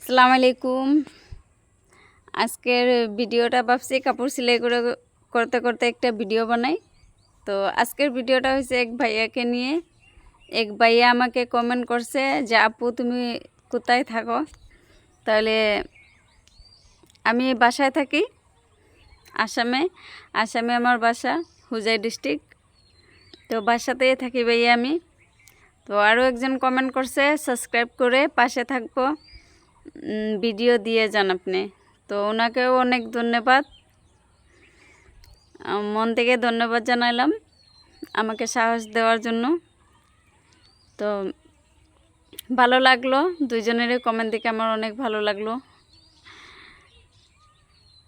আসসালামু আলাইকুম। আজকের ভিডিওটা ভাবছি কাপড় সেলাই করতে করতে একটা ভিডিও বানাই। তো আজকের ভিডিওটা হয়েছে এক ভাইয়াকে নিয়ে। এক ভাইয়া আমাকে কমেন্ট করছে যে আপু তুমি কোথায় থাকো? তাহলে আমি বাসায় থাকি আসামে আমার বাসা হুজাই ডিস্ট্রিক্ট। তো বাসাতেই থাকি ভাইয়া আমি। তো আরও একজন কমেন্ট করছে সাবস্ক্রাইব করে পাশে থাকবো, ভিডিও দিয়ে যান আপনি। তো ওনাকেও অনেক ধন্যবাদ, মন থেকে ধন্যবাদ জানাইলাম আমাকে সাহস দেওয়ার জন্য। তো ভালো লাগলো, দুইজনেরই কমেন্ট দেখে আমার অনেক ভালো লাগলো।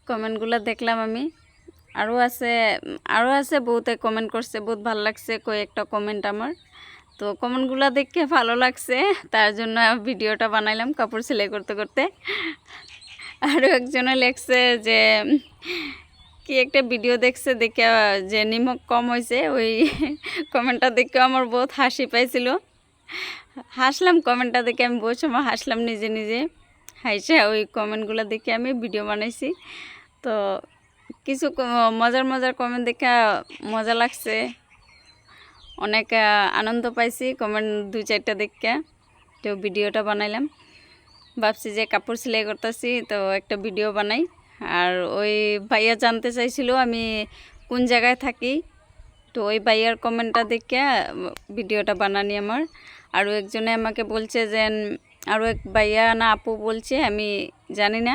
কমেন্টগুলো দেখলাম আমি। আরও আছে বহুতে কমেন্ট করছে, বহুত ভালো লাগছে কয়েকটা কমেন্ট আমার। তো কমেন্টগুলো দেখে ভালো লাগছে, তার জন্য ভিডিওটা বানাইলাম কাপড় সেলাই করতে করতে। আরও একজনে লেখছে যে কি একটা ভিডিও দেখছে দেখে যে নিমক কম হয়েছে, ওই কমেন্টটা দেখে আমার বহুত হাসি পাইছিল। হাসলাম কমেন্টটা দেখে, আমি বহুত সময় হাসলাম নিজে নিজে হাসে। ওই কমেন্টগুলো দেখে আমি ভিডিও বানাইছি। তো কিছু মজার কমেন্ট দেখে মজা লাগছে, অনেক আনন্দ পাইছি কমেন্ট 2-4টা দেখে। তো ভিডিওটা বানাইলাম, ভাবছি যে কাপড় সেলাই করতেছি তো একটা ভিডিও বানাই। আর ওই ভাইয়া জানতে চাইছিল আমি কোন জায়গায় থাকি, তো ওই ভাইয়ার কমেন্টটা দেখে ভিডিওটা বানানি আমার। আরও একজনে আমাকে বলছে যে আরও এক ভাইয়া না আপু বলছে, আমি জানি না,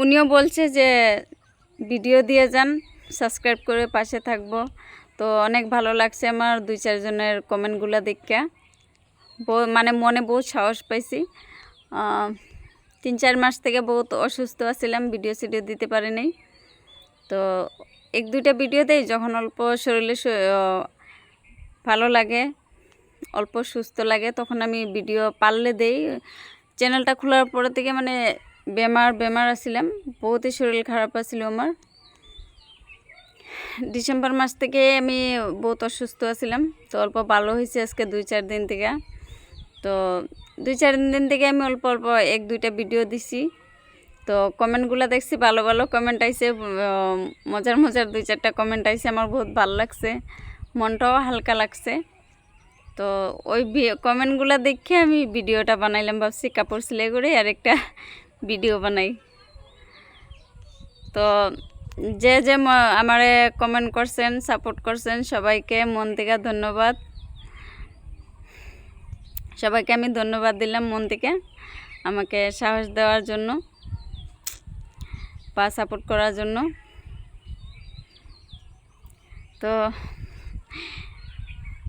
উনিও বলছে যে ভিডিও দিয়ে যান, সাবস্ক্রাইব করে পাশে থাকবো। তো অনেক ভালো লাগছে আমার 2-4 জনের কমেন্টগুলো দেখে, মানে মনে বহুত সাহস পাইছি। 3-4 মাস থেকে বহুত অসুস্থ আছিলাম, ভিডিও দিতে পারি নাই। তো 1-2টা ভিডিও দেই যখন অল্প শরীরে ভালো লাগে, অল্প সুস্থ লাগে, তখন আমি ভিডিও পারলে দেই। চ্যানেলটা খোলার পরে থেকে মানে বেমার আছিলাম, বহুতই শরীর খারাপ আছিল আমার। ডিসেম্বর মাস থেকে আমি বহুত অসুস্থ আছিলাম, তো অল্প ভালো হয়েছে আজকে 2-4 দিন থেকে। তো 2-4 দিন থেকে আমি অল্প 1-2টা ভিডিও দিছি। তো কমেন্টগুলো দেখছি, ভালো কমেন্ট আইছে, মজার 2-4টা কমেন্ট আইছে, আমার বহুত ভালো লাগছে, মনটাও হালকা লাগছে। তো ওই কমেন্টগুলো দেখে আমি ভিডিওটা বানাইলাম, ভাবছি কাপড় সেলাই করে আর একটা ভিডিও বানাই। তো যে আমারে কমেন্ট করছেন, সাপোর্ট করছেন, সবাইকে মন থেকে ধন্যবাদ। সবাইকে আমি ধন্যবাদ দিলাম মন থেকে, আমাকে সাহস দেওয়ার জন্য বা সাপোর্ট করার জন্য। তো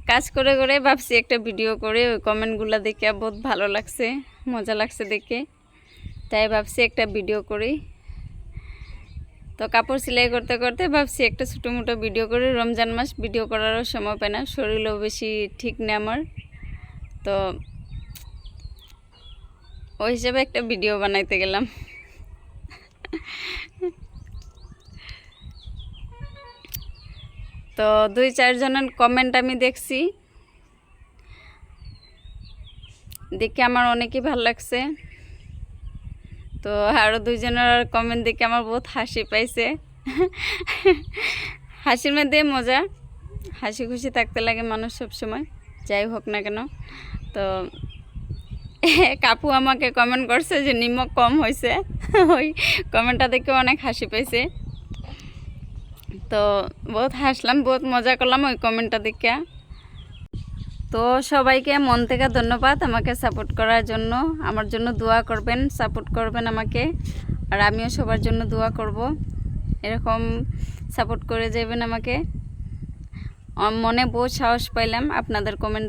কাজ করে ভাবছি একটা ভিডিও করে, ওই কমেন্টগুলো দেখে বহুত ভালো লাগছে, মজা লাগছে দেখে, তাই ভাবছি একটা ভিডিও করি। তো কাপড় সেলাই করতে করতে ভাবছি একটা ছোটো মোটো ভিডিও করি। রমজান মাস ভিডিও করারও সময় পায় না, শরীরও বেশি ঠিক না আমার, তো ওই হিসাবে একটা ভিডিও বানাইতে গেলাম। তো 2-4 জনের কমেন্ট আমি দেখছি, দেখে আমার অনেকই ভালো লাগছে। তো আরও 2 জনের কমেন্ট দেখে আমার বহুত হাসি পাইছে। হাসির মধ্যে মজা, হাসি খুশি থাকতে লাগে মানুষ সবসময়, যাই হোক না কেন। তো কাপু আমাকে কমেন্ট করছে যে নিমক কম হয়েছে, ওই কমেন্টটা দেখে অনেক হাসি পাইছে। তো বহুত হাসলাম, বহুত মজা করলাম ওই কমেন্টটা দেখে। তো সবাইকে মন থেকে ধন্যবাদ আমাকে সাপোর্ট করার জন্য। আমার জন্য দোয়া করবেন, সাপোর্ট করবেন আমাকে, আর আমিও সবার জন্য দোয়া করব, এরকম সাপোর্ট করে যাবেন আমাকে। মনে বহুত সাহস পাইলাম আপনাদের কমেন্ট